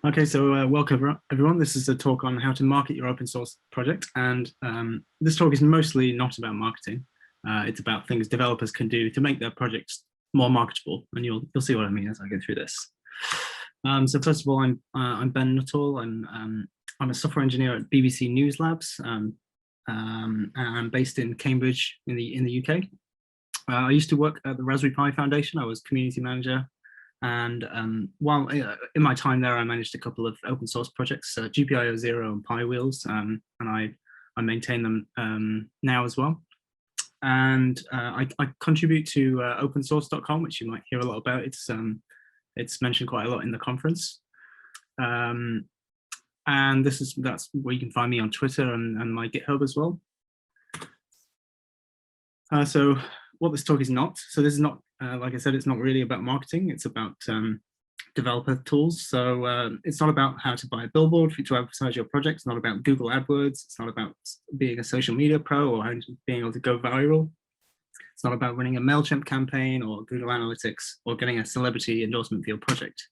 Okay, so welcome everyone. This is a talk on how to market your open source project, and this talk is mostly not about marketing. It's about things developers can do to make their projects more marketable, and you'll see what I mean as I go through this. So first of all, I'm Ben Nuttall, and I'm a software engineer at BBC News Labs, and I'm based in Cambridge in the UK. I used to work at the Raspberry Pi Foundation. I was community manager. And while in my time there, I managed a couple of open source projects, GPIO 0 and PiWheels, and I maintain them now as well. And I contribute to opensource.com, which you might hear a lot about. It's mentioned quite a lot in the conference. And that's where you can find me on Twitter and my GitHub as well. So what this talk is not. So this is not, like I said, it's not really about marketing. It's about developer tools. So it's not about how to buy a billboard to advertise your project. It's not about Google AdWords. It's not about being a social media pro or being able to go viral. It's not about running a MailChimp campaign or Google Analytics or getting a celebrity endorsement for your project.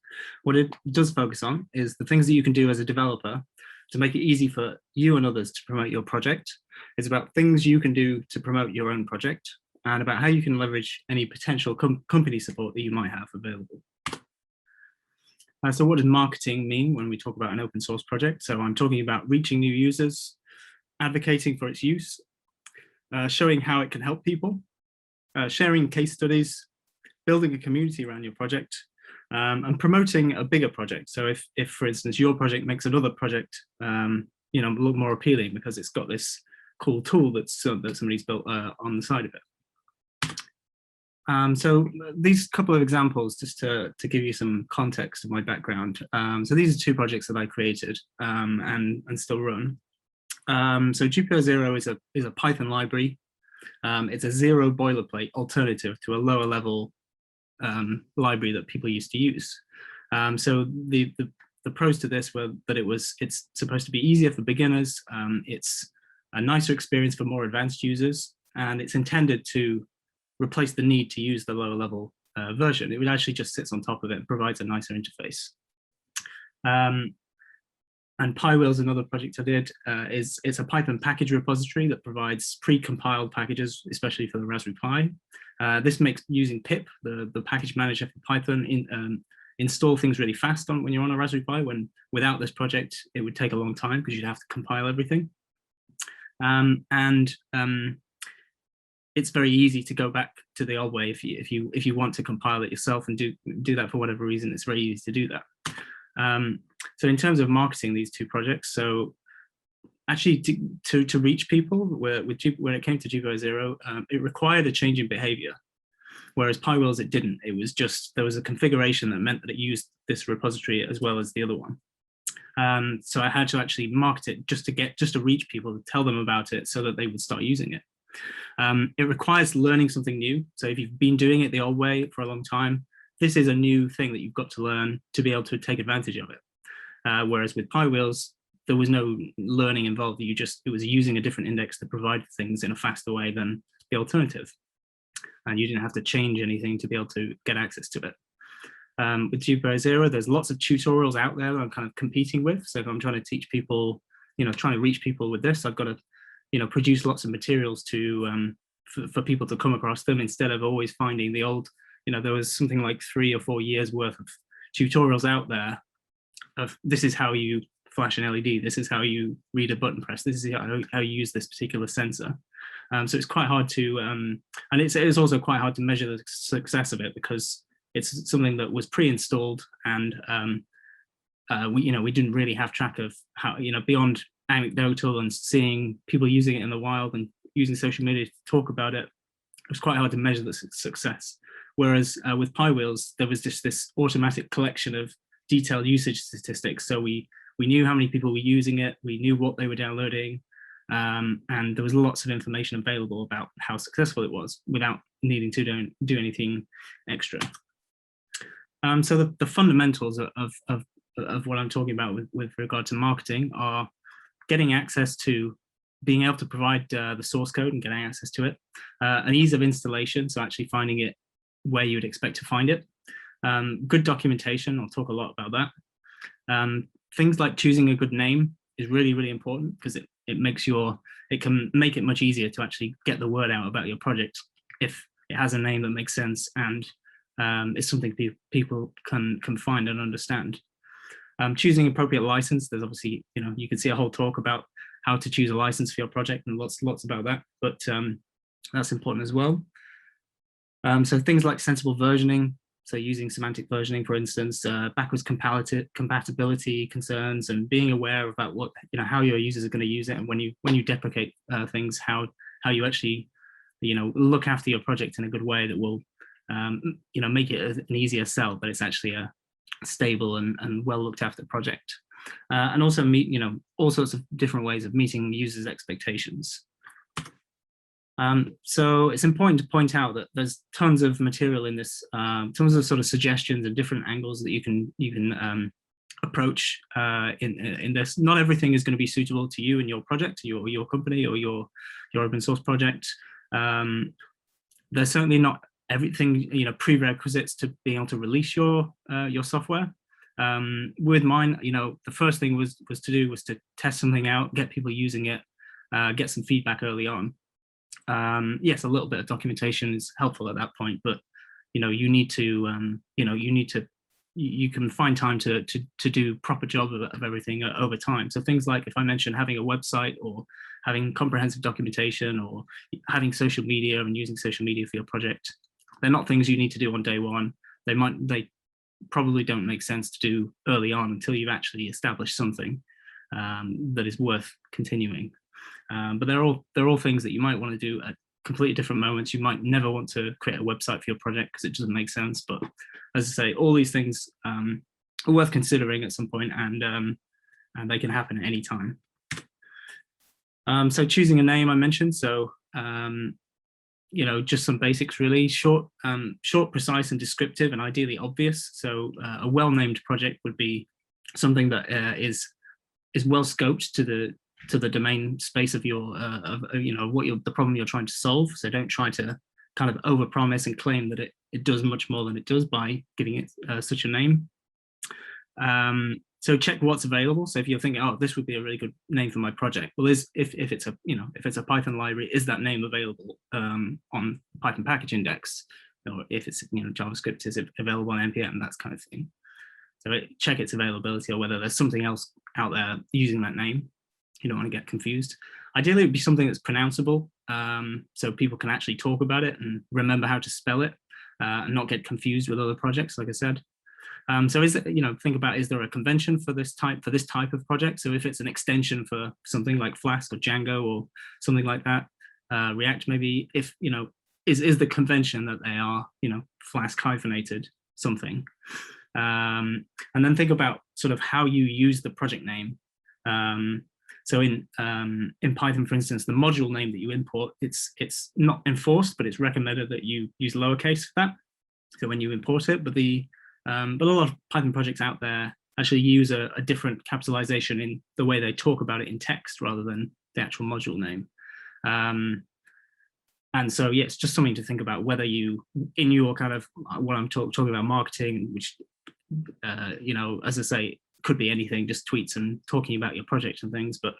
What it does focus on is the things that you can do as a developer to make it easy for you and others to promote your project. It's about things you can do to promote your own project, and about how you can leverage any potential company support that you might have available. So what does marketing mean when we talk about an open source project? So I'm talking about reaching new users, advocating for its use, showing how it can help people, sharing case studies, building a community around your project, and promoting a bigger project. So if for instance, your project makes another project look more appealing because it's got this cool tool that somebody's built on the side of it. So these couple of examples, just to give you some context of my background. So these are two projects that I created and still run. So GPIO 0 is a Python library. It's a zero boilerplate alternative to a lower level library that people used to use. So the pros to this were that it's supposed to be easier for beginners. It's a nicer experience for more advanced users, and it's intended to replace the need to use the lower level version. It would actually just sits on top of it and provides a nicer interface. And PiWheels, another project I did, it's a Python package repository that provides pre-compiled packages, especially for the Raspberry Pi. This makes using pip, the package manager for Python, install things really fast when you're on a Raspberry Pi, when without this project, it would take a long time because you'd have to compile everything. It's very easy to go back to the old way if you want to compile it yourself and do that for whatever reason. It's very easy to do that. So in terms of marketing these two projects, so actually to reach people, when it came to GPIO 0, it required a change in behavior, whereas PiWheels it didn't. It was just there was a configuration that meant that it used this repository as well as the other one. So I had to actually market it just to reach people, to tell them about it so that they would start using it. It requires learning something new. So if you've been doing it the old way for a long time, this is a new thing that you've got to learn to be able to take advantage of it. Whereas with PiWheels, there was no learning involved. It was using a different index to provide things in a faster way than the alternative. And you didn't have to change anything to be able to get access to it. With GPIO 0, there's lots of tutorials out there that I'm kind of competing with. So if I'm trying to teach people, trying to reach people with this, I've got to produce lots of materials for people to come across them, instead of always finding the old, there was something like 3 or 4 years worth of tutorials out there of this is how you flash an LED, this is how you read a button press, this is how you use this particular sensor. So it's quite hard to, and it's also quite hard to measure the success of it because it's something that was pre-installed, and we didn't really have track of how, beyond anecdotal and seeing people using it in the wild and using social media to talk about it, it was quite hard to measure the success. Whereas with PiWheels, there was just this automatic collection of detailed usage statistics. So we knew how many people were using it, we knew what they were downloading, and there was lots of information available about how successful it was without needing to do anything extra. So the fundamentals of what I'm talking about with regard to marketing are getting access to being able to provide the source code and getting access to it, an ease of installation, so actually finding it where you would expect to find it, good documentation, I'll talk a lot about that, Things like choosing a good name is really, really important, because it can make it much easier to actually get the word out about your project if it has a name that makes sense and it's something people can find and understand. Choosing appropriate license, there's obviously, you can see a whole talk about how to choose a license for your project and lots about that, but that's important as well. So things like sensible versioning, so using semantic versioning, for instance, backwards compatibility concerns, and being aware about what, how your users are going to use it, and when you deprecate things, how you actually, look after your project in a good way that will, make it an easier sell, but it's actually a stable and well looked after project. And also meet, all sorts of different ways of meeting users' expectations. So it's important to point out that there's tons of material in this, tons of sort of suggestions and different angles that you can approach in this. Not everything is going to be suitable to you and your project, your company, or your open source project. There's certainly not everything, prerequisites to being able to release your software. With mine, the first thing was to test something out, get people using it, get some feedback early on. Yes, a little bit of documentation is helpful at that point, but you need to you can find time to do proper job of everything over time. So things like, if I mentioned having a website, or having comprehensive documentation, or having social media and using social media for your project, they're not things you need to do on day one. They probably don't make sense to do early on until you've actually established something that is worth continuing. But they're all things that you might want to do at completely different moments. You might never want to create a website for your project because it doesn't make sense. But as I say, all these things are worth considering at some point, and they can happen at any time. So choosing a name I mentioned. So just some basics really. Short, precise, and descriptive, and ideally obvious. So a well-named project would be something that is well scoped to the domain space of your the problem you're trying to solve. So don't try to kind of overpromise and claim that it does much more than it does by giving it such a name. So check what's available. So if you're thinking, oh, this would be a really good name for my project, well, if it's a Python library, is that name available on Python package index, or if it's JavaScript, is it available on npm, that kind of thing. So check its availability, or whether there's something else out there using that name. You don't want to get confused. Ideally, it would be something that's pronounceable, so people can actually talk about it and remember how to spell it, and not get confused with other projects, like I said. So think about, is there a convention for this type of project? So if it's an extension for something like Flask or Django or something like that, React maybe, if is the convention that they are Flask hyphenated something. And then think about sort of how you use the project name. So in Python, for instance, the module name that you import, it's not enforced, but it's recommended that you use lowercase for that. So when you import it, but a lot of Python projects out there actually use a different capitalization in the way they talk about it in text rather than the actual module name. And so, yeah, it's just something to think about, whether you, in your kind of, what I'm talking about, marketing, which, as I say, could be anything, just tweets and talking about your project and things, but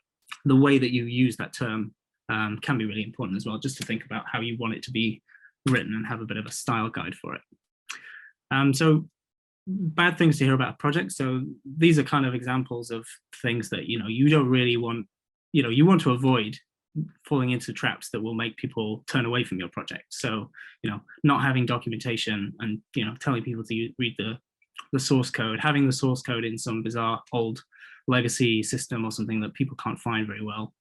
the way that you use that term can be really important as well, just to think about how you want it to be written and have a bit of a style guide for it. So bad things to hear about a project. So these are kind of examples of things that, you don't really want, you want to avoid falling into traps that will make people turn away from your project. So, not having documentation and, telling people to read the source code, having the source code in some bizarre old legacy system or something that people can't find very well.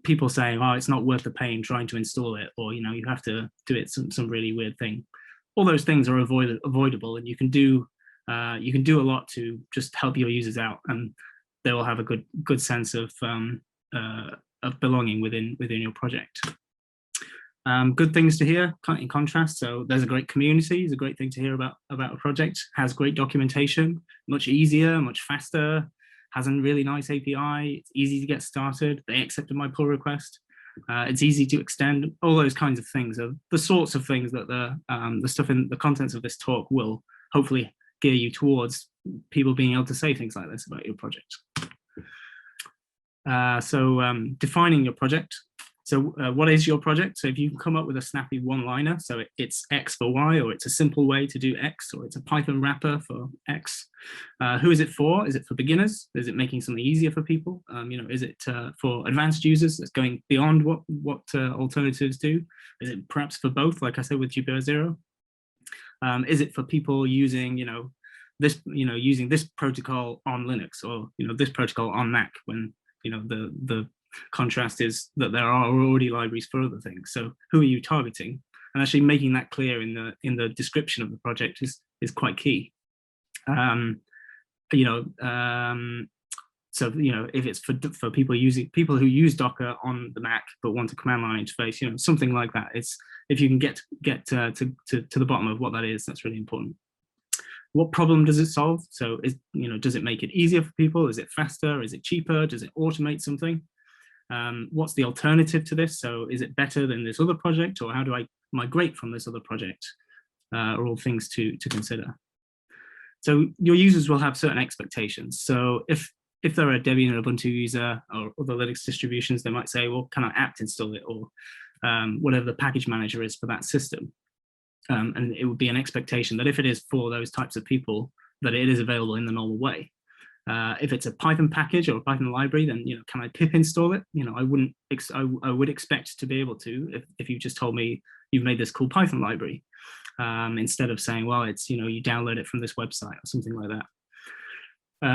People saying, oh, it's not worth the pain trying to install it, or, you have to do it some really weird thing. All those things are avoidable, and you can do a lot to just help your users out, and they will have a good sense of belonging within your project. Good things to hear in contrast. So there's a great community. It's a great thing to hear about a project. Has great documentation, much easier, much faster. Has a really nice API. It's easy to get started. They accepted my pull request. It's easy to extend. All those kinds of things are the sorts of things that the stuff in the contents of this talk will hopefully gear you towards people being able to say things like this about your project. So defining your project. So what is your project? So if you can come up with a snappy one-liner, so it's X for Y, or it's a simple way to do X, or it's a Python wrapper for X. Who is it for? Is it for beginners? Is it making something easier for people? Is it for advanced users that's going beyond what alternatives do? Is it perhaps for both, like I said with GPO 0? Is it for people using, using this protocol on Linux, or this protocol on Mac, when the contrast is that there are already libraries for other things? So who are you targeting? And actually making that clear in the description of the project is quite key. So if it's for people who use Docker on the Mac but want a command line interface, something like that. It's, if you can get to the bottom of what that is, that's really important. What problem does it solve? So does it make it easier for people? Is it faster? Is it cheaper? Does it automate something? What's the alternative to this? So is it better than this other project, or how do I migrate from this other project? Are all things to consider. So your users will have certain expectations. So if they're a Debian or Ubuntu user or other Linux distributions, they might say, well, can I apt install it, or whatever the package manager is for that system? And it would be an expectation that if it is for those types of people, that it is available in the normal way. If it's a Python package or a Python library, then can I pip install it? I would expect to be able to, if you just told me you've made this cool Python library, instead of saying, well, it's you download it from this website or something like that.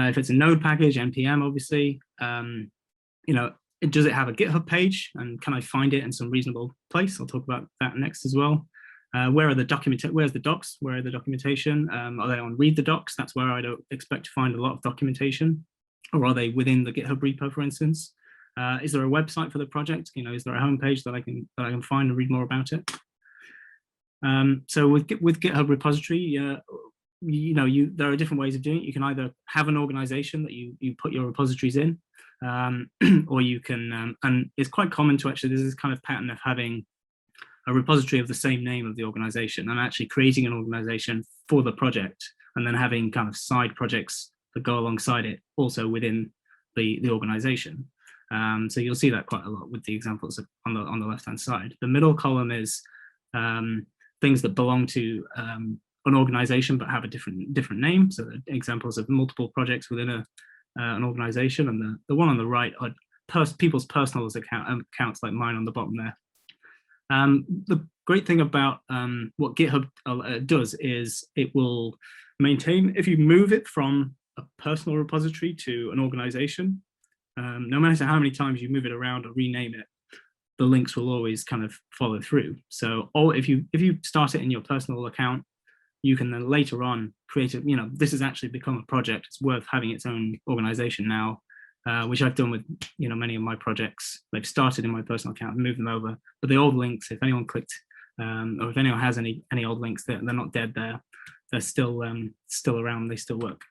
If it's a Node package, npm, obviously, does it have a GitHub page, and can I find it in some reasonable place? I'll talk about that next as well. Where are the where's the docs? Where are the documentation? Are they on read the docs? That's where I don't expect to find a lot of documentation. Or are they within the GitHub repo, for instance? Is there a website for the project? Is there a homepage that I can find and read more about it? So with GitHub repository, there are different ways of doing it. You can either have an organization that you put your repositories in, or you can, and it's quite common to actually, there's this kind of pattern of having a repository of the same name of the organization, and actually creating an organization for the project, and then having kind of side projects that go alongside it also within the organization. So you'll see that quite a lot with the examples on the left-hand side. The middle column is things that belong to an organization but have a different name. So examples of multiple projects within an organization, and the one on the right are people's personal accounts like mine on the bottom there. The great thing about what GitHub does is it will maintain, if you move it from a personal repository to an organization, no matter how many times you move it around or rename it, the links will always kind of follow through. So if you start it in your personal account, you can then later on create it. This has actually become a project. It's worth having its own organization now. Which I've done with many of my projects. They've started in my personal account and moved them over, but the old links, if anyone clicked, or if anyone has any old links, they're not dead. They're still around. They still work.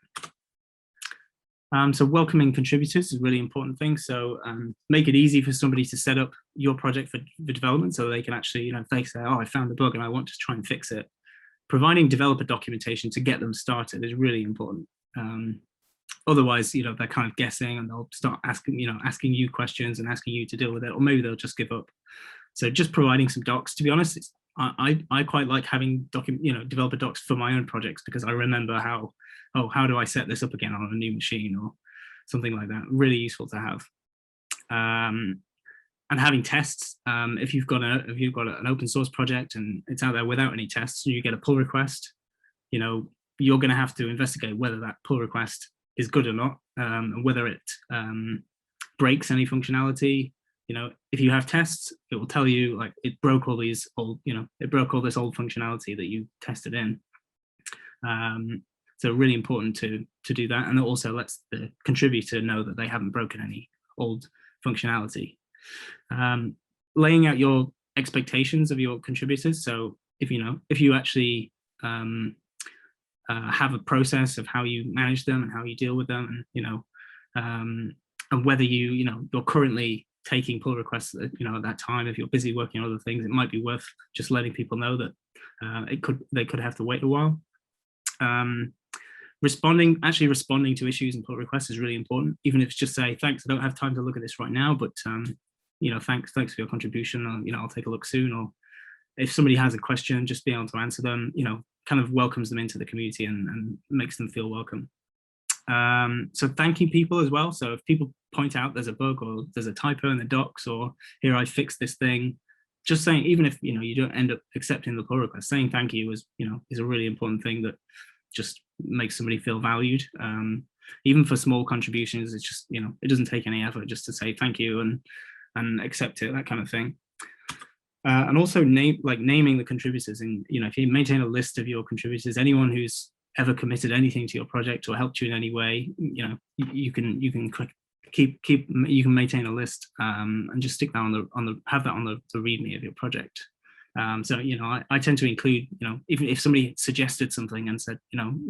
So welcoming contributors is a really important thing. So make it easy for somebody to set up your project for development, so they can actually, if they say, oh, I found a bug and I want to try and fix it, providing developer documentation to get them started is really important. Otherwise, they're kind of guessing, and they'll start asking you questions and asking you to deal with it, or maybe they'll just give up. So just providing some docs. To be honest, I quite like having developer docs for my own projects, because I remember how do I set this up again on a new machine or something like that. Really useful to have. And having tests. If you've got an open source project and it's out there without any tests, and you get a pull request, you're going to have to investigate whether that pull request is good or not, and whether it breaks any functionality. If you have tests, it will tell you like it broke all these old, it broke all this old functionality that you tested in. So really important to do that, and it also lets the contributor know that they haven't broken any old functionality. Laying out your expectations of your contributors. So if you actually have a process of how you manage them and how you deal with them, and and whether you're currently taking pull requests at that time. If you're busy working on other things, it might be worth just letting people know that they could have to wait a while. actually responding to issues and pull requests is really important, even if it's just say, thanks, I don't have time to look at this right now, but thanks for your contribution, I'll take a look soon. Or if somebody has a question, just be able to answer them, kind of welcomes them into the community and makes them feel welcome. So thanking people as well. So if people point out there's a bug or there's a typo in the docs, or here I fixed this thing, just saying, even if you don't end up accepting the pull request, saying thank you is a really important thing that just makes somebody feel valued. Even for small contributions, it's just it doesn't take any effort just to say thank you and accept it, that kind of thing. And also naming the contributors. And if you maintain a list of your contributors, anyone who's ever committed anything to your project or helped you in any way, you can maintain a list and just stick that have that on the README of your project. So I tend to include even if somebody suggested something and said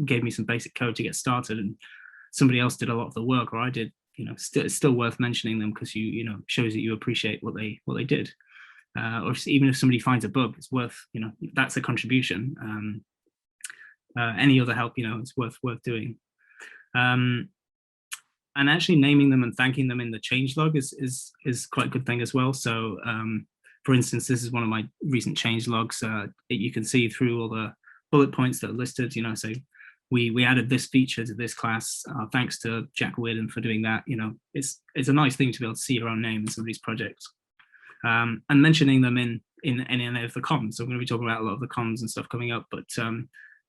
gave me some basic code to get started, and somebody else did a lot of the work, or I did, it's still worth mentioning them, because shows that you appreciate what they did. Or even if somebody finds a bug, it's worth, that's a contribution. Any other help, it's worth doing. And actually naming them and thanking them in the changelog is quite a good thing as well. So for instance, this is one of my recent changelogs. You can see through all the bullet points that are listed, so we added this feature to this class, thanks to Jack Weirden for doing that. It's a nice thing to be able to see your own name in somebody's projects. And mentioning them in any of the comms. So I'm going to be talking about a lot of the comms and stuff coming up, but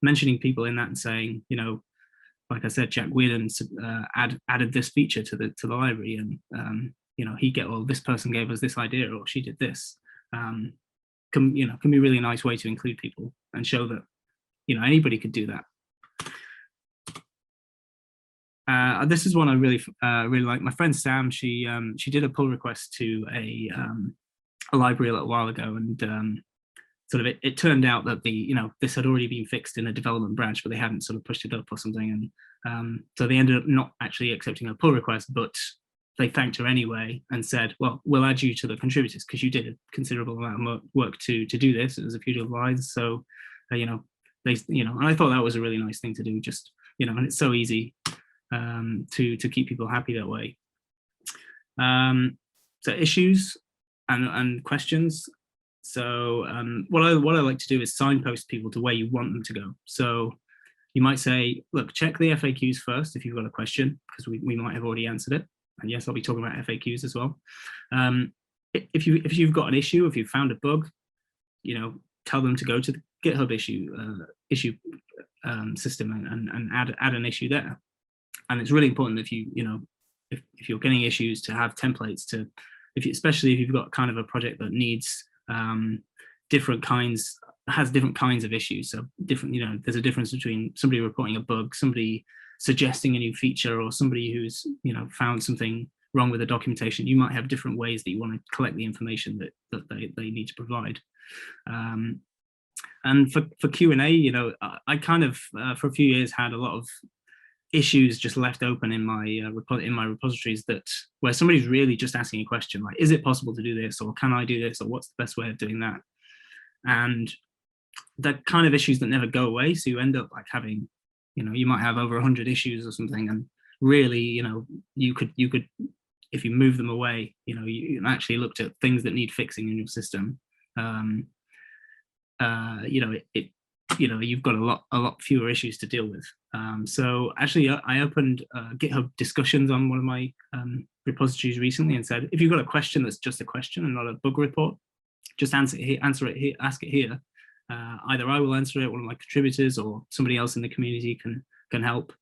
mentioning people in that and saying, like I said, Jack Weirden added this feature to the library, and this person gave us this idea, or she did this. Can be really a nice way to include people and show that anybody could do that. This is one I really like. My friend Sam, she did a pull request to a library a little while ago, and sort of it turned out that this had already been fixed in a development branch, but they hadn't sort of pushed it up or something, and so they ended up not actually accepting a pull request, but they thanked her anyway and said, well, we'll add you to the contributors because you did a considerable amount of work to do this. It was a few lines, so and I thought that was a really nice thing to do, just and it's so easy to keep people happy that way. So issues and questions. So what I like to do is signpost people to where you want them to go. So you might say, look, check the FAQs first if you've got a question, because we might have already answered it. And yes, I'll be talking about FAQs as well. If you've got an issue, if you've found a bug, tell them to go to the GitHub issue system and add an issue there. And it's really important if if you're getting issues to have templates to, especially if you've got kind of a project that needs different kinds of issues. So different, there's a difference between somebody reporting a bug, somebody suggesting a new feature, or somebody who's found something wrong with the documentation. You might have different ways that you want to collect the information that they need to provide. And for Q&A, I kind of for a few years had a lot of issues just left open in my repositories, where somebody's really just asking a question like, is it possible to do this, or can I do this, or what's the best way of doing that? And the kind of issues that never go away. So you end up like having, you might have over 100 issues or something, and really, you could if you move them away, you actually looked at things that need fixing in your system. You've got a lot fewer issues to deal with. So actually, I opened GitHub discussions on one of my repositories recently and said, if you've got a question that's just a question and not a bug report, just ask it here. Either I will answer it, one of my contributors, or somebody else in the community can help.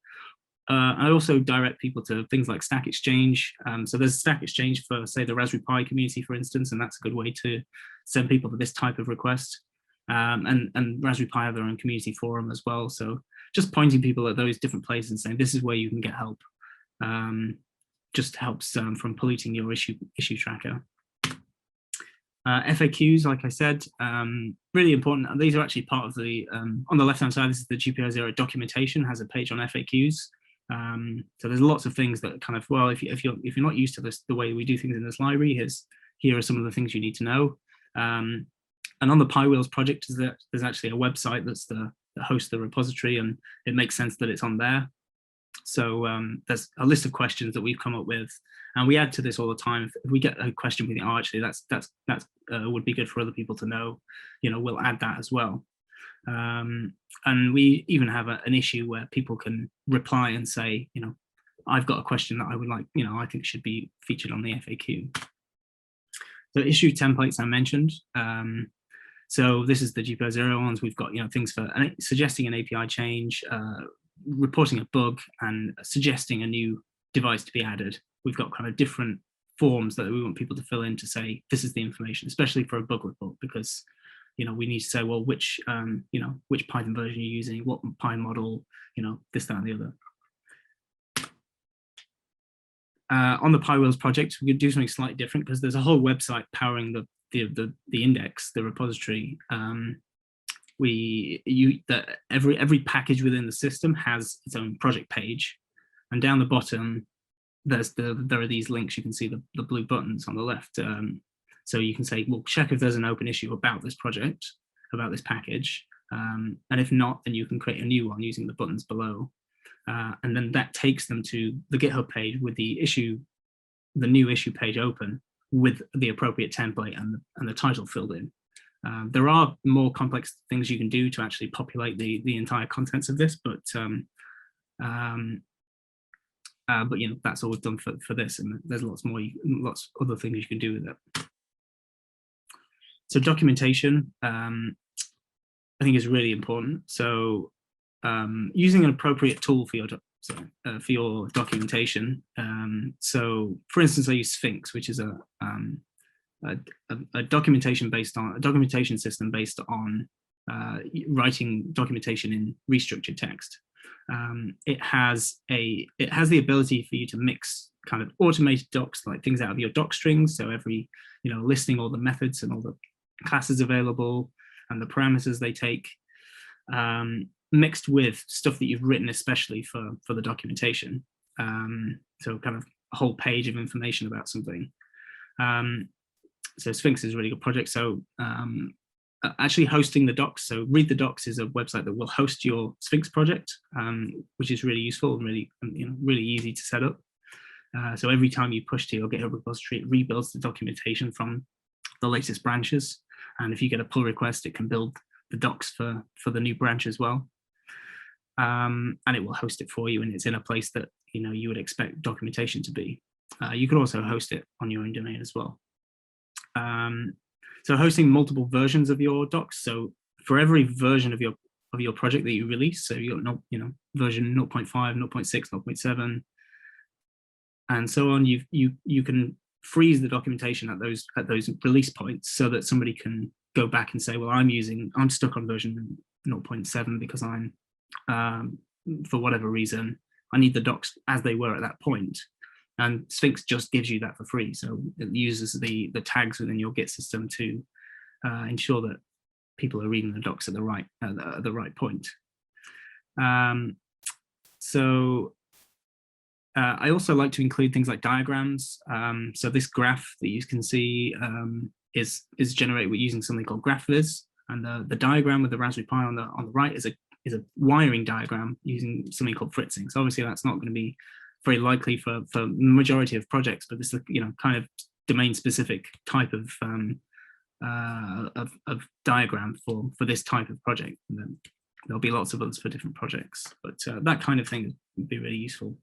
I also direct people to things like Stack Exchange. So there's Stack Exchange for, say, the Raspberry Pi community, for instance, and that's a good way to send people to this type of request. And Raspberry Pi have their own community forum as well. So just pointing people at those different places and saying, this is where you can get help, just helps from polluting your issue tracker. FAQs, like I said, really important. These are actually part of the, on the left-hand side, this is the GPL 0 documentation, has a page on FAQs. So there's lots of things that kind of, well, if you're not used to this, the way we do things in this library, here are some of the things you need to know. And on the PiWheels project, there's actually a website that's the host the repository, and it makes sense that it's on there. So there's a list of questions that we've come up with, and we add to this all the time. If we get a question we think, oh, actually, that's would be good for other people to know, we'll add that as well. And we even have an issue where people can reply and say, I've got a question that I would like, I think should be featured on the FAQ. So issue templates I mentioned. So this is the GPL0 ones. We've got, things for suggesting an API change, reporting a bug, and suggesting a new device to be added. We've got kind of different forms that we want people to fill in to say, this is the information, especially for a bug report, because, we need to say, well, which Python version you're using, what Pi model, this, that, and the other. On the PiWheels project, we could do something slightly different because there's a whole website powering the index, the repository. Every package within the system has its own project page, and down the bottom there are these links. You can see the blue buttons on the left. So you can say, well, check if there's an open issue about this project, about this package, and if not, then you can create a new one using the buttons below. And then that takes them to the GitHub page with the new issue page open with the appropriate template and the title filled in. There are more complex things you can do to actually populate the entire contents of this, but that's all we've done for this, and there's lots other things you can do with it. So documentation, I think, is really important. So using an appropriate tool for your documentation. So, for instance, I use Sphinx, which is a documentation system based on writing documentation in restructured text. It has the ability for you to mix kind of automated docs, like things out of your doc strings. So every listing all the methods and all the classes available and the parameters they take. Mixed with stuff that you've written especially for the documentation. So kind of a whole page of information about something. So Sphinx is a really good project. So actually hosting the docs. So Read the Docs is a website that will host your Sphinx project, which is really useful and really easy to set up. So every time you push to your GitHub repository, it rebuilds the documentation from the latest branches. And if you get a pull request, it can build the docs for the new branch as well. And it will host it for you, and it's in a place that you would expect documentation to be. You could also host it on your own domain as well. So hosting multiple versions of your docs. So for every version of your project that you release, so you've got version 0.5, 0.6, 0.7, and so on. You can freeze the documentation at those release points so that somebody can go back and say, well, I'm stuck on version 0.7 because I'm for whatever reason, I need the docs as they were at that point. And Sphinx just gives you that for free. So it uses the tags within your Git system to ensure that people are reading the docs at the right point. I also like to include things like diagrams. So this graph that you can see is generated using something called GraphViz, and the diagram with the Raspberry Pi on the right is a wiring diagram using something called fritzing. So obviously that's not going to be very likely for the majority of projects, but this is kind of domain specific type of diagram for this type of project. And then there'll be lots of others for different projects, but that kind of thing would be really useful.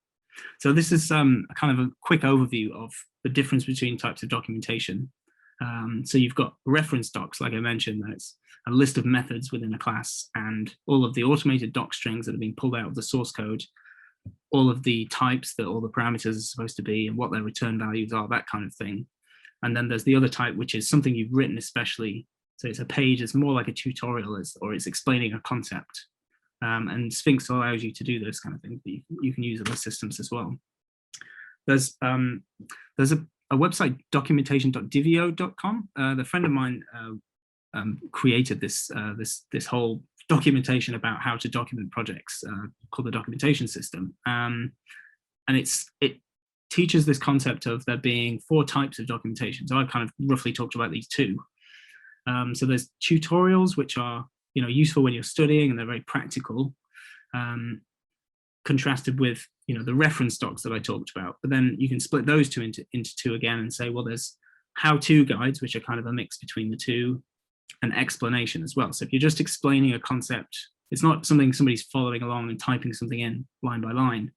So this is kind of a quick overview of the difference between types of documentation. So you've got reference docs, like I mentioned, that's a list of methods within a class and all of the automated doc strings that have been pulled out of the source code, all of the types that all the parameters are supposed to be and what their return values are, that kind of thing. And then there's the other type, which is something you've written especially. So it's a page, it's more like a tutorial, or it's explaining a concept. And Sphinx allows you to do those kind of things, but you can use other systems as well. There's a website, documentation.divio.com. The friend of mine created this whole documentation about how to document projects called the documentation system. And it teaches this concept of there being 4 types of documentation. So I've kind of roughly talked about these 2. So there's tutorials, which are useful when you're studying, and they're very practical, contrasted with the reference docs that I talked about. But then you can split those two into two again and say, well, there's how-to guides, which are kind of a mix between the two, and explanation as well. So if you're just explaining a concept, it's not something somebody's following along and typing something in line by line.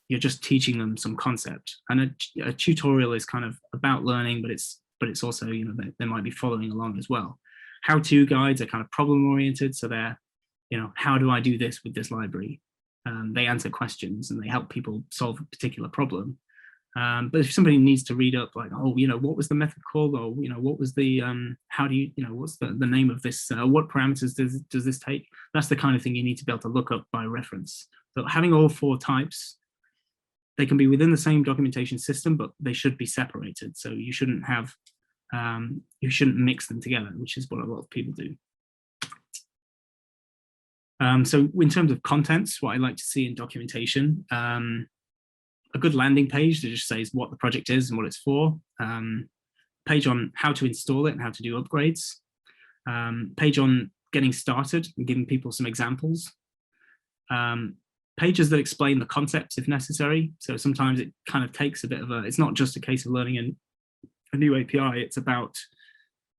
You're just teaching them some concept. And a tutorial is kind of about learning, but it's also, they might be following along as well. How-to guides are kind of problem-oriented, so they're, how do I do this with this library? They answer questions and they help people solve a particular problem. But if somebody needs to read up, like, oh, what was the method called, or what was the how do you, what's the name of this, what parameters does this take? That's the kind of thing you need to be able to look up by reference. So having all four types, they can be within the same documentation system, but they should be separated. So you shouldn't have, you shouldn't mix them together, which is what a lot of people do. So in terms of contents, what I like to see in documentation, a good landing page that just says what the project is and what it's for, page on how to install it and how to do upgrades, page on getting started and giving people some examples, pages that explain the concepts if necessary. So sometimes it kind of takes a bit of it's not just a case of learning a new API, it's about,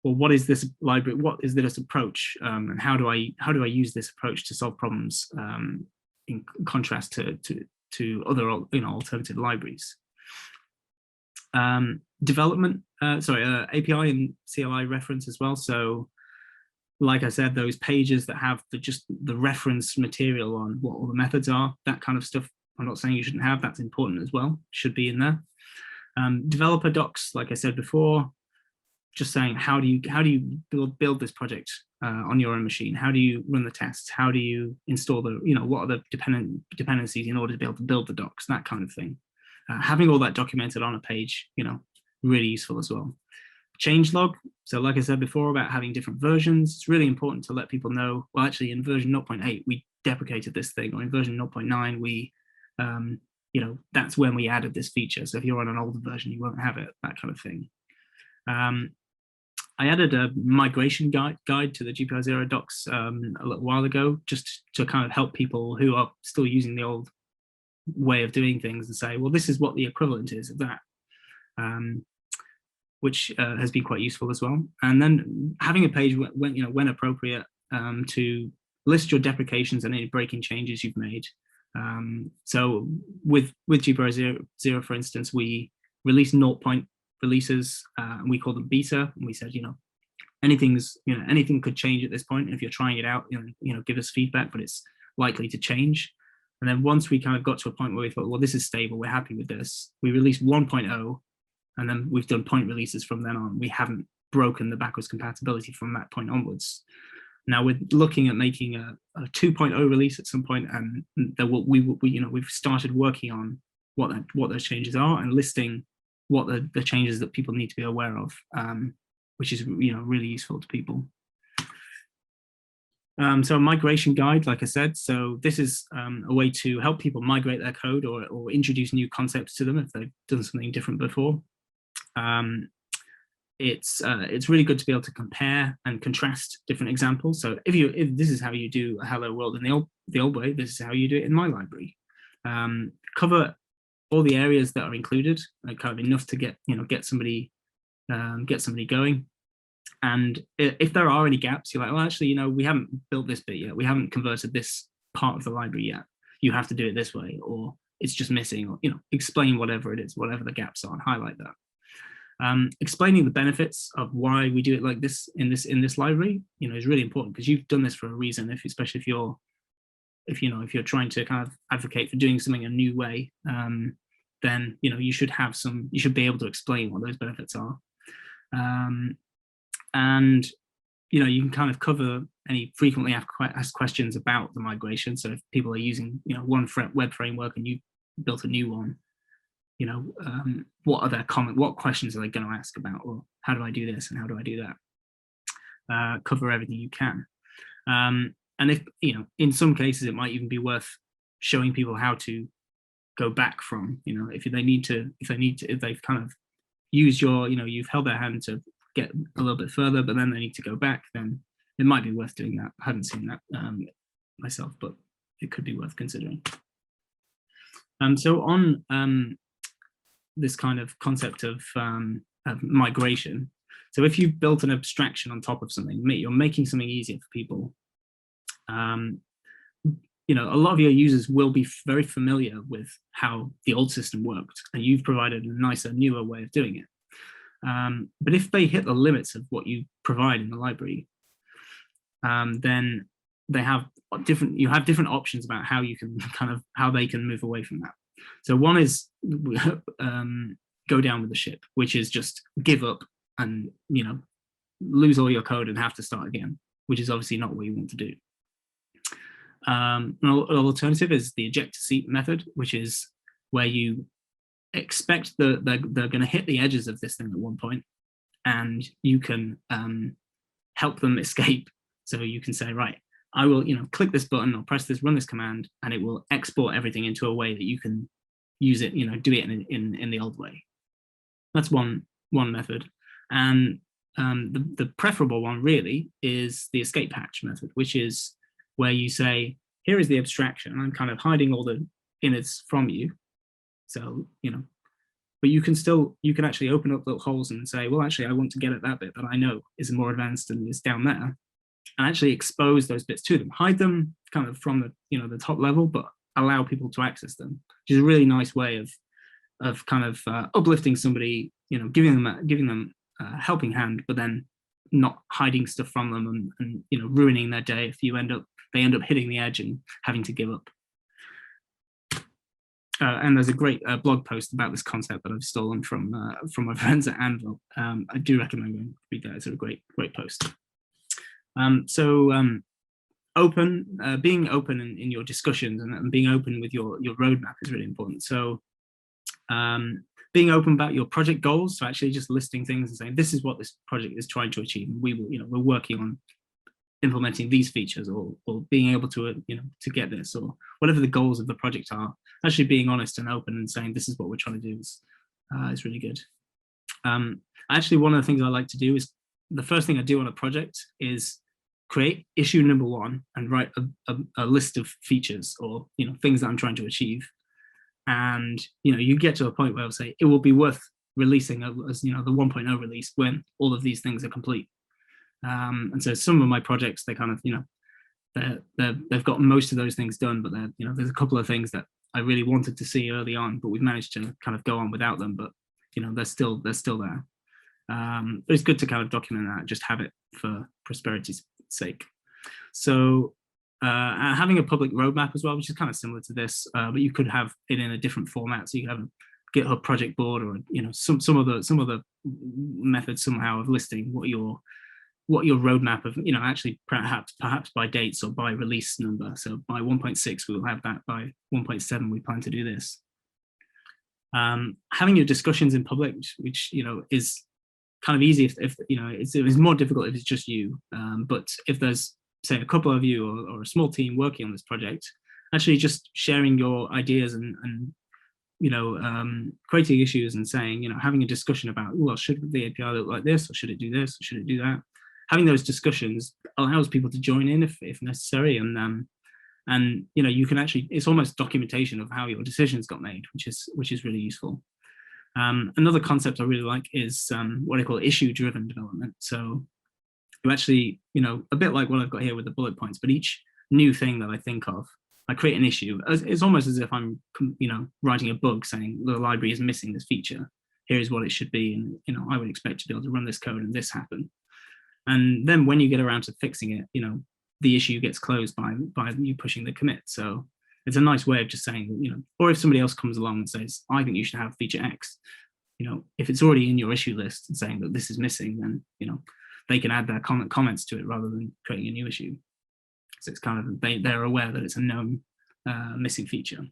well, what is this library? What is this approach? And how do I use this approach to solve problems in contrast to other alternative libraries? Development, API and CLI reference as well. So like I said, those pages that have just the reference material on what all the methods are, that kind of stuff. I'm not saying you shouldn't have, that's important as well, should be in there. Developer docs, like I said before, just saying how do you build this project on your own machine? How do you run the tests? How do you install the, what are the dependencies in order to be able to build the docs, that kind of thing. Having all that documented on a page, really useful as well. Changelog, so like I said before about having different versions, it's really important to let people know, well, actually in version 0.8, we deprecated this thing, or in version 0.9, we, that's when we added this feature. So if you're on an older version, you won't have it, that kind of thing. I added a migration guide to the GPI 0 docs a little while ago, just to kind of help people who are still using the old way of doing things and say, well, this is what the equivalent is of that, which has been quite useful as well. And then having a page when appropriate to list your deprecations and any breaking changes you've made. So with GPI 0, for instance, we released 0. releases and we call them beta, and we said anything could change at this point, and if you're trying it out, give us feedback, but it's likely to change. And then once we kind of got to a point where we thought, well, this is stable, we're happy with this, we released 1.0, and then we've done point releases from then on. We haven't broken the backwards compatibility from that point onwards. Now we're looking at making a 2.0 release at some point, and we've started working on what those changes are and listing what the changes that people need to be aware of, which is really useful to people. So a migration guide, like I said, so this is a way to help people migrate their code or introduce new concepts to them if they've done something different before. It's really good to be able to compare and contrast different examples. So if this is how you do a hello world in the old way, this is how you do it in my library. Cover all the areas that are included, kind of enough to get somebody going. And if there are any gaps, you're like, well, actually, we haven't built this bit yet. We haven't converted this part of the library yet. You have to do it this way, or it's just missing, or explain whatever it is, whatever the gaps are, and highlight that. Explaining the benefits of why we do it like this in this library, is really important, because you've done this for a reason. Especially if you're trying to kind of advocate for doing something a new way, then you should be able to explain what those benefits are. And you can kind of cover any frequently asked questions about the migration. So if people are using one web framework and you built a new one, what are their what questions are they going to ask about? Well, how do I do this and how do I do that? Cover everything you can. And if in some cases it might even be worth showing people how to go back from, if they've kind of used your, you've held their hand to get a little bit further, but then they need to go back, then it might be worth doing that. I haven't seen that myself, but it could be worth considering. So on this kind of concept of migration, so if you built an abstraction on top of something, you're making something easier for people. You know, a lot of your users will be very familiar with how the old system worked, and you've provided a nicer, newer way of doing it. But if they hit the limits of what you provide in the library, then they have you have different options about how you can how they can move away from that. So one is go down with the ship, which is just give up and, you know, lose all your code and have to start again, which is obviously not what you want to do. An alternative is the eject seat method, which is where you expect that they're going to hit the edges of this thing at one point, and you can help them escape. So you can say, right, I will, you know, click this button or press this, run this command, and it will export everything into a way that you can use it, you know, do it in the old way. That's one method. And the preferable one really is the escape hatch method, which is where you say, here is the abstraction. I'm kind of hiding all the innards from you. So, you know, but you can actually open up little holes and say, well, actually, I want to get at that bit that I know is more advanced and is down there, and actually expose those bits to them, hide them kind of from the, you know, the top level, but allow people to access them, which is a really nice way of kind of uplifting somebody, you know, giving them a helping hand, but then not hiding stuff from them and you know, ruining their day if they end up hitting the edge and having to give up. And there's a great blog post about this concept that I've stolen from my friends at Anvil. I do recommend going to read that. It's a great post. Being open in your discussions and being open with your roadmap is really important. So being open about your project goals, so actually just listing things and saying, this is what this project is trying to achieve. We will, you know, we're working on implementing these features or being able to, you know, to get this, or whatever the goals of the project are. Actually being honest and open and saying, this is what we're trying to do is really good. Actually, one of the things I like to do is, the first thing I do on a project is create issue number 1 and write a list of features or, you know, things that I'm trying to achieve. And, you know, you get to a point where I'll say it will be worth releasing as, you know, the 1.0 release when all of these things are complete. And so some of my projects, they kind of, you know, they've got most of those things done, but you know, there's a couple of things that I really wanted to see early on, but we've managed to kind of go on without them. But, you know, they're still there. But it's good to kind of document that, just have it for prosperity's sake. So having a public roadmap as well, which is kind of similar to this, but you could have it in a different format. So you could have a GitHub project board, or, you know, some of the methods somehow of listing what your roadmap of, you know, actually perhaps by dates or by release number. So by 1.6 we will have that, by 1.7 we plan to do this. Having your discussions in public, which you know, is kind of easy if you know, it's more difficult if it's just you, but if there's, say, a couple of you or a small team working on this project, actually just sharing your ideas and you know, creating issues and saying, you know, having a discussion about, well, should the API look like this, or should it do this, or should it do that? Having those discussions allows people to join in if necessary, and you know, you can actually, it's almost documentation of how your decisions got made, which is really useful. Another concept I really like is what I call issue-driven development. So you actually, you know, a bit like what I've got here with the bullet points, but each new thing that I think of, I create an issue. It's almost as if I'm, you know, writing a bug saying the library is missing this feature. Here is what it should be, and, you know, I would expect to be able to run this code and this happen. And then when you get around to fixing it, you know, the issue gets closed by you pushing the commit. So it's a nice way of just saying, you know, or if somebody else comes along and says, I think you should have feature X, you know, if it's already in your issue list and saying that this is missing, then, you know, they can add their comments to it rather than creating a new issue. So it's kind of, they're aware that it's a known missing feature.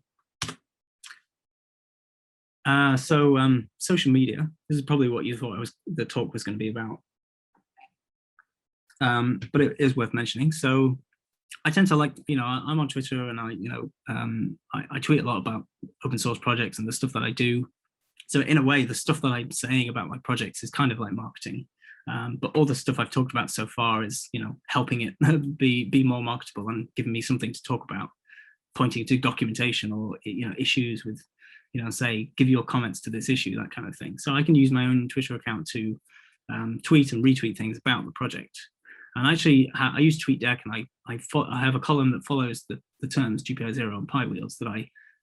Social media, this is probably what you thought the talk was going to be about. But it is worth mentioning. So I tend to like, you know, I'm on Twitter, and I tweet a lot about open source projects and the stuff that I do. So in a way, the stuff that I'm saying about my projects is kind of like marketing. But all the stuff I've talked about so far is, helping it be more marketable and giving me something to talk about, pointing to documentation or, issues with, say, give your comments to this issue, that kind of thing. So I can use my own Twitter account to tweet and retweet things about the project. And actually, I use TweetDeck, and I have a column that follows the terms GPL0 and PiWheels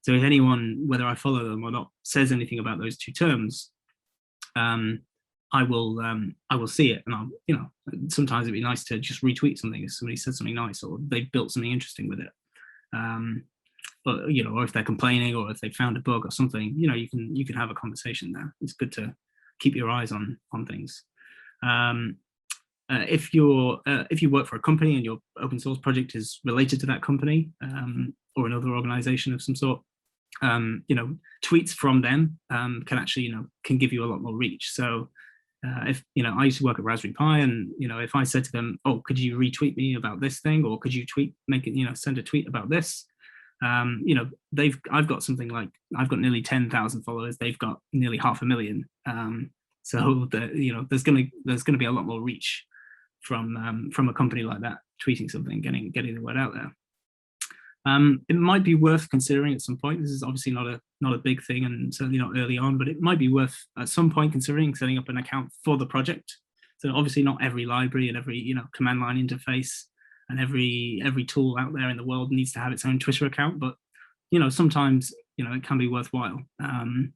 so if anyone, whether I follow them or not, says anything about those two terms, I will see it, and I'll, sometimes it'd be nice to just retweet something if somebody said something nice or they built something interesting with it. But or if they're complaining or if they found a bug or something, you can have a conversation there. It's good to keep your eyes on things. If you work for a company and your open source project is related to that company or another organization of some sort, tweets from them can actually can give you a lot more reach. So if I used to work at Raspberry Pi, and if I said to them, oh, could you retweet me about this thing, or could you send a tweet about this, I've got something like, I've got nearly 10,000 followers, they've got nearly 500,000, so there's gonna be a lot more reach from a company like that tweeting something, getting the word out there. It might be worth considering at some point. This is obviously not a big thing, and certainly not early on, but it might be worth at some point considering setting up an account for the project. So obviously not every library and every command line interface and every tool out there in the world needs to have its own Twitter account, but sometimes it can be worthwhile. And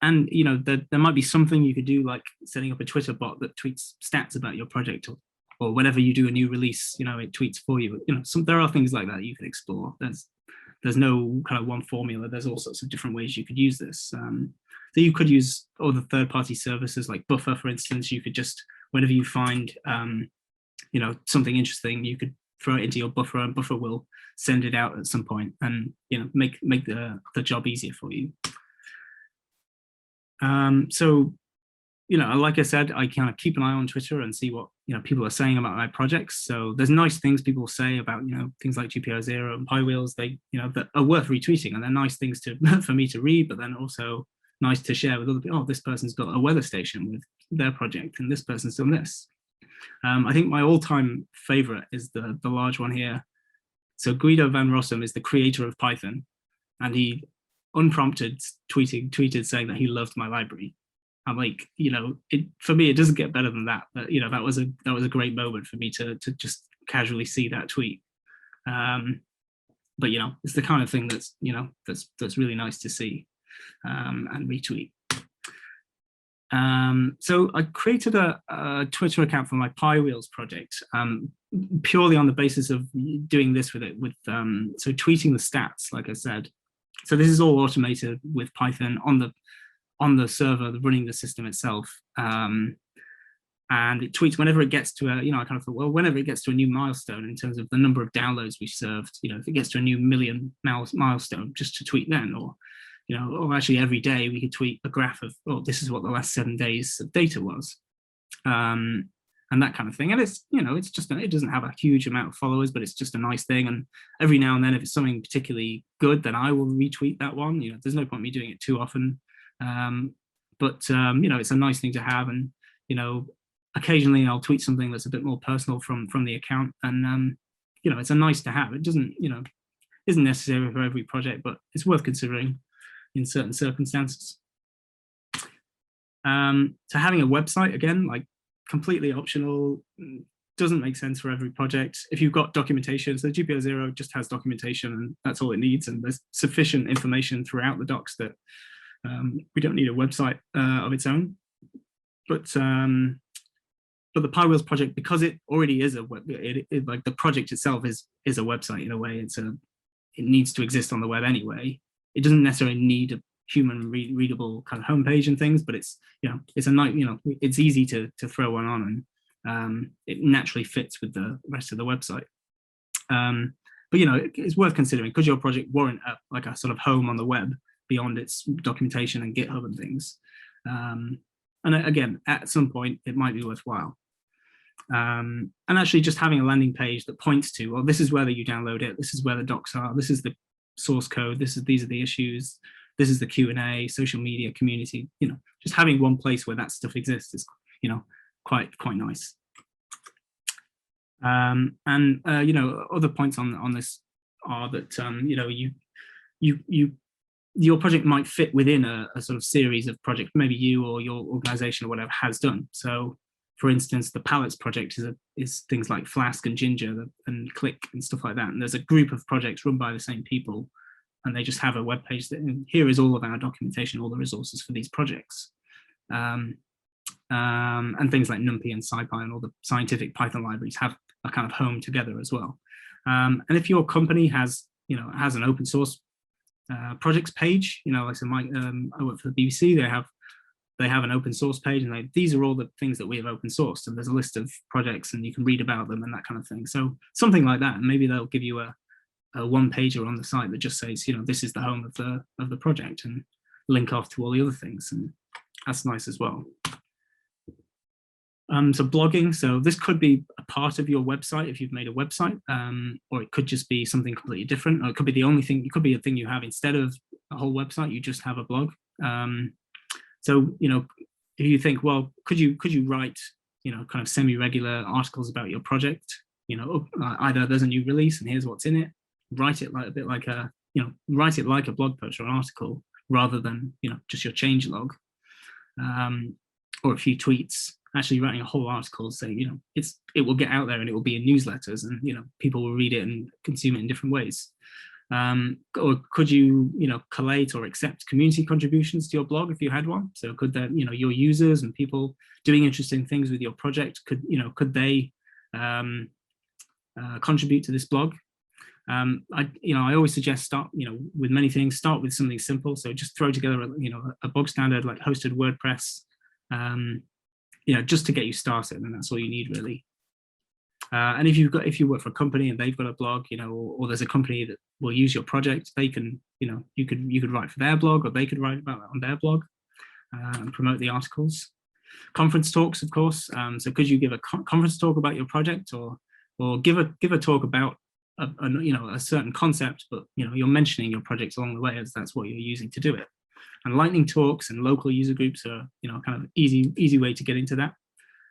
there might be something you could do, like setting up a Twitter bot that tweets stats about your project, or whenever you do a new release, it tweets for you. There are things like that you could explore. There's no kind of one formula. There's all sorts of different ways you could use this. So you could use other third-party services like Buffer, for instance. You could just, whenever you find something interesting, you could throw it into your Buffer, and Buffer will send it out at some point and make the job easier for you. So like I said, I kind of keep an eye on Twitter and see what people are saying about my projects. So there's nice things people say about things like GPL0 and PiWheels. They that are worth retweeting, and they're nice things for me to read, but then also nice to share with other people. Oh, this person's got a weather station with their project, and this person's done this. I think my all-time favorite is the large one here. So Guido van Rossum is the creator of Python, and he unprompted tweeted saying that he loved my library. I'm like, for me, it doesn't get better than that. But that was a great moment for me to just casually see that tweet. But it's the kind of thing that's that's really nice to see and retweet. So I created a Twitter account for my PiWheels project, purely on the basis of doing this with so tweeting the stats, like I said. So this is all automated with Python on the server running the system itself, and it tweets whenever it gets to I kind of thought, well, whenever it gets to a new milestone in terms of the number of downloads we served, if it gets to a new million milestone, just to tweet then, or actually every day we could tweet a graph of, oh, this is what the last 7 days of data was, and that kind of thing. And it's it's just, it doesn't have a huge amount of followers, but it's just a nice thing. And every now and then, if it's something particularly good, then I will retweet that one. There's no point me doing it too often. But it's a nice thing to have, and occasionally I'll tweet something that's a bit more personal from the account, and it's a nice to have. It doesn't isn't necessary for every project, but it's worth considering in certain circumstances. So having a website, again, like completely optional, doesn't make sense for every project. If you've got documentation, so GPL0 just has documentation, and that's all it needs, and there's sufficient information throughout the docs that we don't need a website of its own. But the PiWheels project, because it already is like the project itself is a website in a way. It needs to exist on the web anyway. It doesn't necessarily need a human readable kind of homepage and things, but it's it's a nice, it's easy to throw one on, and it naturally fits with the rest of the website. But it's worth considering, could your project warrant like a sort of home on the web beyond its documentation and GitHub and things. And again, at some point, it might be worthwhile. And actually just having a landing page that points to, well, this is where you download it, this is where the docs are, this is the source code, these are the issues, this is the Q&A, social media, community, just having one place where that stuff exists is, quite nice. And other points on this are that your project might fit within a sort of series of projects maybe you or your organization or whatever has done. So for instance, the palettes project is things like Flask and Ginger and Click and stuff like that. And there's a group of projects run by the same people, and they just have a web page that here is all of our documentation, all the resources for these projects. And things like NumPy and SciPy and all the scientific Python libraries have a kind of home together as well. And if your company has an open source projects page, like I said, I work for the BBC, they have an open source page, and these are all the things that we have open sourced, and there's a list of projects and you can read about them and that kind of thing. So something like that, and maybe they'll give you a one pager on the site that just says, this is the home of the project, and link off to all the other things, and that's nice as well. So blogging, so this could be a part of your website if you've made a website, or it could just be something completely different, or it could be the only thing, it could be a thing you have instead of a whole website, you just have a blog. So, if you think, well, could you write, kind of semi-regular articles about your project, either there's a new release and here's what's in it, write it like a bit like write it like a blog post or an article rather than, just your change log, or a few tweets. Actually writing a whole article saying, it will get out there and it will be in newsletters, and people will read it and consume it in different ways. Or could you collate or accept community contributions to your blog if you had one? So could that your users and people doing interesting things with your project, could they contribute to this blog? I always suggest with many things, start with something simple. So just throw together a bog standard like hosted WordPress, just to get you started, and that's all you need really. And if you work for a company and they've got a blog, or there's a company that will use your project, they can, you could write for their blog, or they could write about it on their blog, and promote the articles. Conference talks, of course. So could you give a conference talk about your project, or give a talk about a certain concept, but you're mentioning your project along the way, as that's what you're using to do it. And lightning talks and local user groups are kind of easy way to get into that.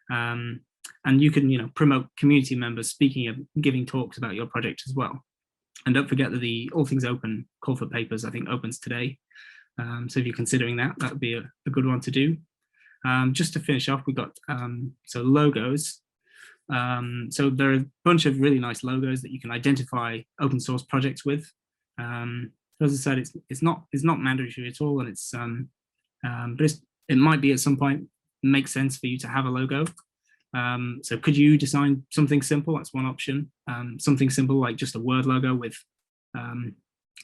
And you can promote community members speaking and giving talks about your project as well. And don't forget that the All Things Open call for papers, I think, opens today. So if you're considering that would be a good one to do. Just to finish off, we've got so logos. So there are a bunch of really nice logos that you can identify open source projects with. As I said, it's not mandatory at all, and it's but it might be at some point make sense for you to have a logo. So could you design something simple? That's one option. Something simple like just a word logo with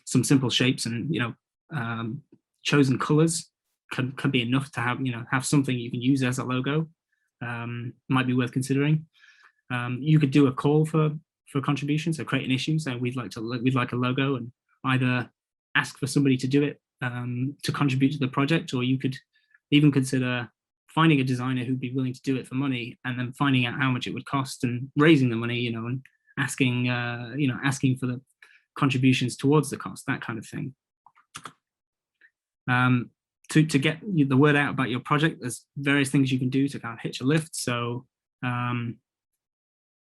some simple shapes and chosen colors can be enough to have something you can use as a logo. Might be worth considering. You could do a call for contributions, so create an issue, so we'd like a logo, and either ask for somebody to do it to contribute to the project, or you could even consider finding a designer who'd be willing to do it for money, and then finding out how much it would cost and raising the money, and asking for the contributions towards the cost, that kind of thing. To get the word out about your project, there's various things you can do to kind of hitch a lift. So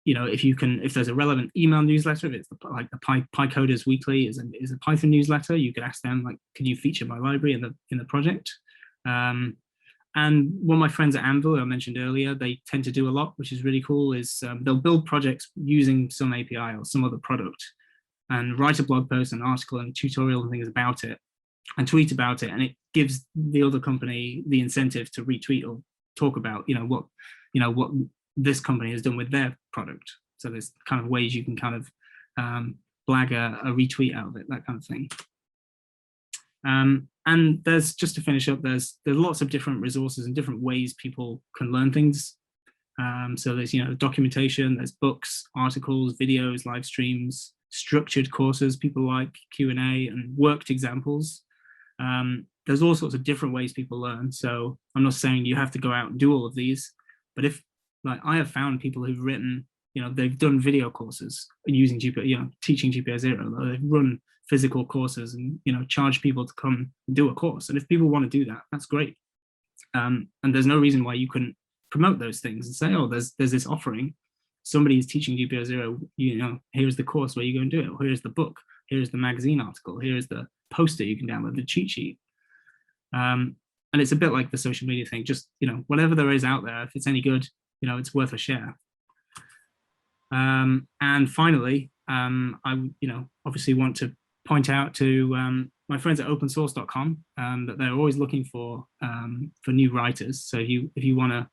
if there's a relevant email newsletter, if it's like the PyCoders Weekly is a Python newsletter, you could ask them, like, can you feature my library in the project? And one of my friends at Anvil, I mentioned earlier, they tend to do a lot, which is really cool, is they'll build projects using some API or some other product, and write a blog post, an article, and a tutorial and things about it, and tweet about it, and it gives the other company the incentive to retweet or talk about what this company has done with their product. So there's kind of ways you can kind of blag a retweet out of it, that kind of thing. And there's, just to finish up, there's lots of different resources and different ways people can learn things. So there's documentation, there's books, articles, videos, live streams, structured courses people like, Q&A, and worked examples. There's all sorts of different ways people learn. So I'm not saying you have to go out and do all of these, but if, like, I have found people who've written, they've done video courses using GPO, teaching GPO 0. They've run physical courses and, charge people to come and do a course. And if people want to do that, that's great. And there's no reason why you couldn't promote those things and say, oh, there's this offering. Somebody is teaching GPO0, here's the course where you go and do it. Or here's the book. Here's the magazine article. Here's the poster you can download, the cheat sheet. And it's a bit like the social media thing. Just, whatever there is out there, if it's any good, it's worth a share. And finally, I obviously want to point out to my friends at opensource.com that they're always looking for new writers. So if you want to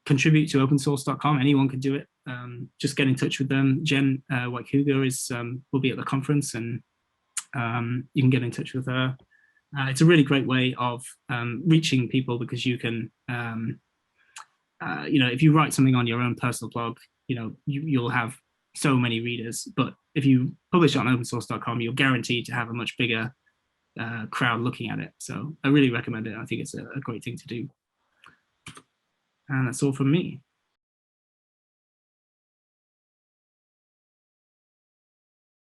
contribute to opensource.com, anyone can do it. Just get in touch with them. Jen White-Huger will be at the conference, and you can get in touch with her. It's a really great way of reaching people, because you can, if you write something on your own personal blog, you'll have so many readers. But if you publish it on opensource.com, you're guaranteed to have a much bigger crowd looking at it. So I really recommend it. I think it's a great thing to do. And that's all from me.